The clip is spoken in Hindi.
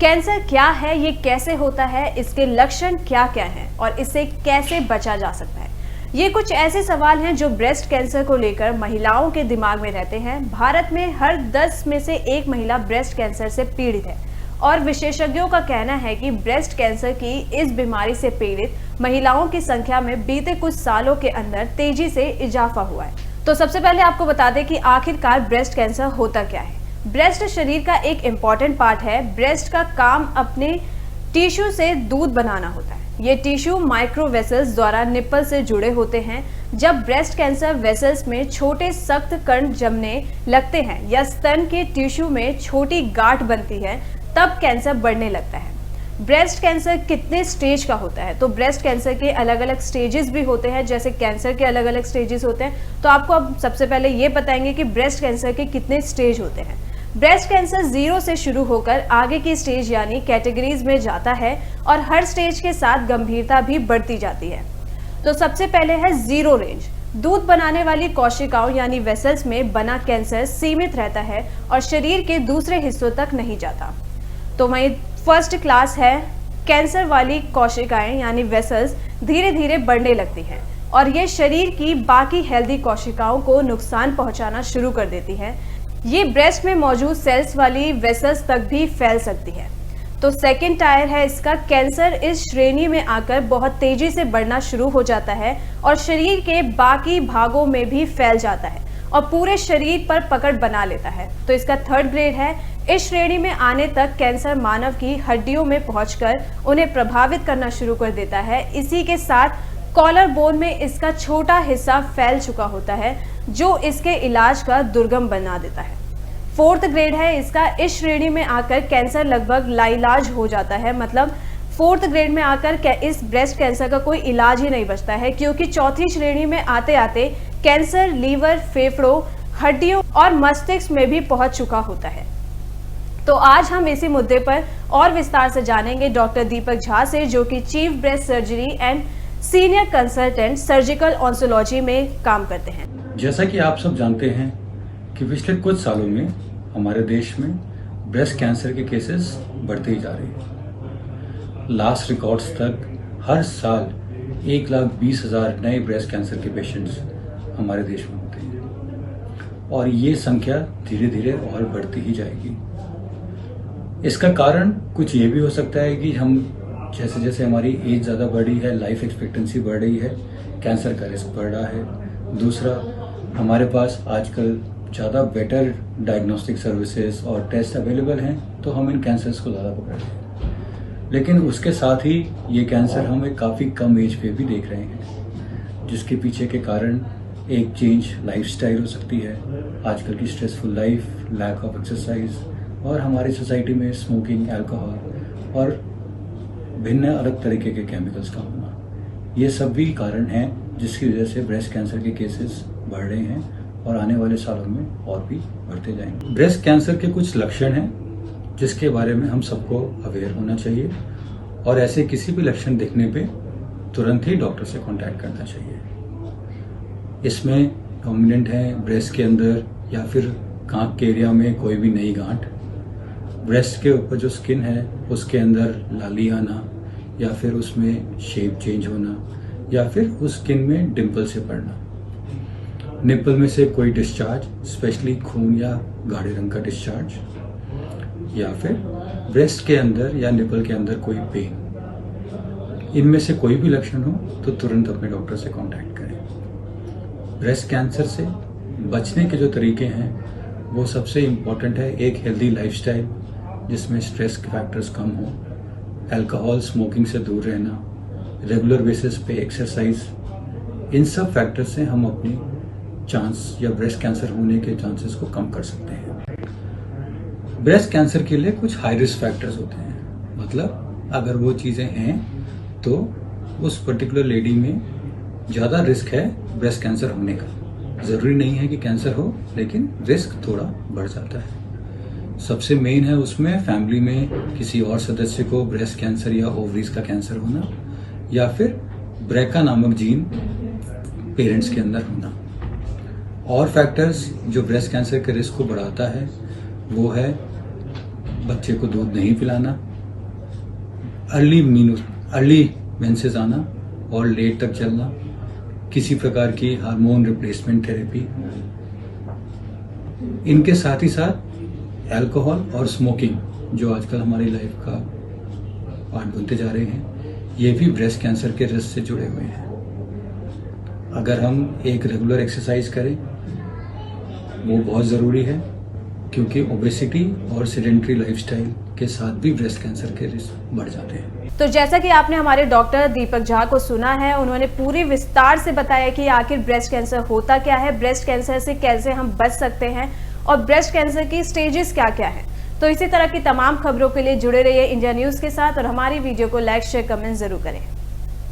कैंसर क्या है, ये कैसे होता है, इसके लक्षण क्या क्या हैं और इससे कैसे बचा जा सकता है, ये कुछ ऐसे सवाल हैं जो ब्रेस्ट कैंसर को लेकर महिलाओं के दिमाग में रहते हैं। भारत में हर 10 में से एक महिला ब्रेस्ट कैंसर से पीड़ित है और विशेषज्ञों का कहना है कि ब्रेस्ट कैंसर की इस बीमारी से पीड़ित महिलाओं की संख्या में बीते कुछ सालों के अंदर तेजी से इजाफा हुआ है। तो सबसे पहले आपको बता दें कि आखिरकार ब्रेस्ट कैंसर होता क्या है। ब्रेस्ट शरीर का एक इम्पॉर्टेंट पार्ट है। ब्रेस्ट का काम अपने टिश्यू से दूध बनाना होता है। ये टिश्यू माइक्रो वेसल्स द्वारा निप्पल से जुड़े होते हैं। जब ब्रेस्ट कैंसर वेसल्स में छोटे सख्त कण जमने लगते हैं या स्तन के टिश्यू में छोटी गांठ बनती है, तब कैंसर बढ़ने लगता है। ब्रेस्ट कैंसर कितने स्टेज का होता है? तो ब्रेस्ट कैंसर के अलग अलग स्टेजेस भी होते हैं, जैसे कैंसर के अलग अलग स्टेजेस होते हैं। तो आपको अब सबसे पहले ये बताएंगे कि ब्रेस्ट कैंसर के कितने स्टेज होते हैं। ब्रेस्ट कैंसर 0 से शुरू होकर आगे की स्टेज यानी कैटेगरीज में जाता है और हर स्टेज के साथ गंभीरता भी बढ़ती जाती है। तो सबसे पहले है 0 रेंज। दूध बनाने वाली कोशिकाओं यानी वेसल्स में बना कैंसर सीमित रहता है और शरीर के दूसरे हिस्सों तक नहीं जाता। तो वहीं फर्स्ट क्लास है, कैंसर वाली कोशिकाएं यानी वेसल्स धीरे धीरे बढ़ने लगती हैं और ये शरीर की बाकी हेल्दी कोशिकाओं को नुकसान पहुंचाना शुरू कर देती है। ये ब्रेस्ट में मौजूद सेल्स वाली वेसल्स तक भी फैल सकती है। तो सेकेंड टायर है इसका, कैंसर इस श्रेणी में आकर बहुत तेजी से बढ़ना शुरू हो जाता है और शरीर के बाकी भागों में भी फैल जाता है और पूरे शरीर पर पकड़ बना लेता है। तो इसका थर्ड ग्रेड है। इस श्रेणी में आने तक कैंसर मानव की हड्डियों में पहुंचकर उन्हें प्रभावित करना शुरू कर देता है। इसी के साथ कॉलर बोन में इसका छोटा हिस्सा फैल चुका होता है जो इसके इलाज का दुर्गम बना देता है। फोर्थ ग्रेड है इसका। इस श्रेणी में आकर कैंसर लगभग लाइलाज हो जाता है, मतलब फोर्थ ग्रेड में आकर इस ब्रेस्ट कैंसर का कोई इलाज ही नहीं बचता है, क्योंकि चौथी श्रेणी में आते आते कैंसर लीवर, फेफड़ों, हड्डियों और मस्तिष्क में भी पहुंच चुका होता है। तो आज हम इसी मुद्दे पर और विस्तार से जानेंगे डॉक्टर दीपक झा से, जो कि chief breast surgery and senior consultant surgical oncology में काम करते हैं। जैसा कि आप सब जानते हैं कि पिछले कुछ सालों में हमारे देश में ब्रेस्ट कैंसर के केसेस बढ़ते ही जा रहे हैं। लास्ट रिकॉर्ड्स तक हर साल 1,20,000 नए ब्रेस्ट कैंसर के पेशेंट्स हमारे देश में होते हैं और ये संख्या धीरे धीरे और बढ़ती ही जाएगी। इसका कारण कुछ ये भी हो सकता है कि हम जैसे जैसे हमारी एज ज़्यादा बढ़ी है, लाइफ एक्सपेक्टेंसी बढ़ रही है, कैंसर का रिस्क बढ़ रहा है। दूसरा, हमारे पास आजकल ज़्यादा बेटर डायग्नोस्टिक सर्विसेज और टेस्ट अवेलेबल हैं, तो हम इन कैंसर्स को ज़्यादा पकड़ रहे हैं। लेकिन उसके साथ ही ये कैंसर हम एक काफ़ी कम एज पे भी देख रहे हैं, जिसके पीछे के कारण एक चेंज लाइफस्टाइल हो सकती है, आजकल की stressful life, lack of exercise और हमारी सोसाइटी में स्मोकिंग, अल्कोहल और भिन्न अलग तरीके के केमिकल्स का होना। ये सब भी कारण हैं जिसकी वजह से ब्रेस्ट कैंसर के केसेस बढ़ रहे हैं और आने वाले सालों में और भी बढ़ते जाएंगे। ब्रेस्ट कैंसर के कुछ लक्षण हैं जिसके बारे में हम सबको अवेयर होना चाहिए और ऐसे किसी भी लक्षण दिखने पे तुरंत ही डॉक्टर से कांटेक्ट करना चाहिए। इसमें डोमिनेंट है ब्रेस्ट के अंदर या फिर कांख के एरिया में कोई भी नई गांठ, ब्रेस्ट के ऊपर जो स्किन है उसके अंदर लाली आना या फिर उसमें शेप चेंज होना या फिर उस स्किन में डिम्पल से पड़ना, निप्पल में से कोई डिस्चार्ज, स्पेशली खून या गाढ़े रंग का डिस्चार्ज, या फिर ब्रेस्ट के अंदर या निप्पल के अंदर कोई पेन। इनमें से कोई भी लक्षण हो तो तुरंत अपने डॉक्टर से कांटेक्ट करें। ब्रेस्ट कैंसर से बचने के जो तरीके हैं वो सबसे इम्पॉर्टेंट है एक हेल्दी लाइफस्टाइल जिसमें स्ट्रेस के फैक्टर्स कम हो, अल्कोहल, स्मोकिंग से दूर रहना, रेगुलर बेसिस पे एक्सरसाइज। इन सब फैक्टर से हम अपनी चांस या ब्रेस्ट कैंसर होने के चांसेस को कम कर सकते हैं। ब्रेस्ट कैंसर के लिए कुछ हाई रिस्क फैक्टर्स होते हैं, मतलब अगर वो चीज़ें हैं तो उस पर्टिकुलर लेडी में ज़्यादा रिस्क है ब्रेस्ट कैंसर होने का। ज़रूरी नहीं है कि कैंसर हो, लेकिन रिस्क थोड़ा बढ़ जाता है। सबसे मेन है उसमें फैमिली में किसी और सदस्य को ब्रेस्ट कैंसर या ओवरीज का कैंसर होना या फिर ब्रेका नामक जीन पेरेंट्स के अंदर होना। और फैक्टर्स जो ब्रेस्ट कैंसर के रिस्क को बढ़ाता है वो है बच्चे को दूध नहीं पिलाना, अर्ली मेंसेस आना और लेट तक चलना, किसी प्रकार की हार्मोन रिप्लेसमेंट थेरेपी, इनके साथ ही साथ अल्कोहल और स्मोकिंग जो आजकल हमारी लाइफ का पार्ट बनते जा रहे हैं, ये भी ब्रेस्ट कैंसर के रिस्क से जुड़े हुए हैं। अगर हम एक रेगुलर एक्सरसाइज करें वो बहुत ज़रूरी है, क्योंकि ओबेसिटी और सेडेंटरी लाइफस्टाइल के साथ भी ब्रेस्ट कैंसर के रिस्क बढ़ जाते हैं। तो जैसा कि आपने हमारे डॉक्टर दीपक झा को सुना है, उन्होंने पूरी विस्तार से बताया कि आखिर ब्रेस्ट कैंसर होता क्या है, ब्रेस्ट कैंसर से कैसे हम बच सकते हैं और ब्रेस्ट कैंसर की स्टेजेस क्या क्या है। तो इसी तरह की तमाम खबरों के लिए जुड़े रहिए इंडिया न्यूज़ के साथ और हमारी वीडियो को लाइक शेयर कमेंट जरूर करें।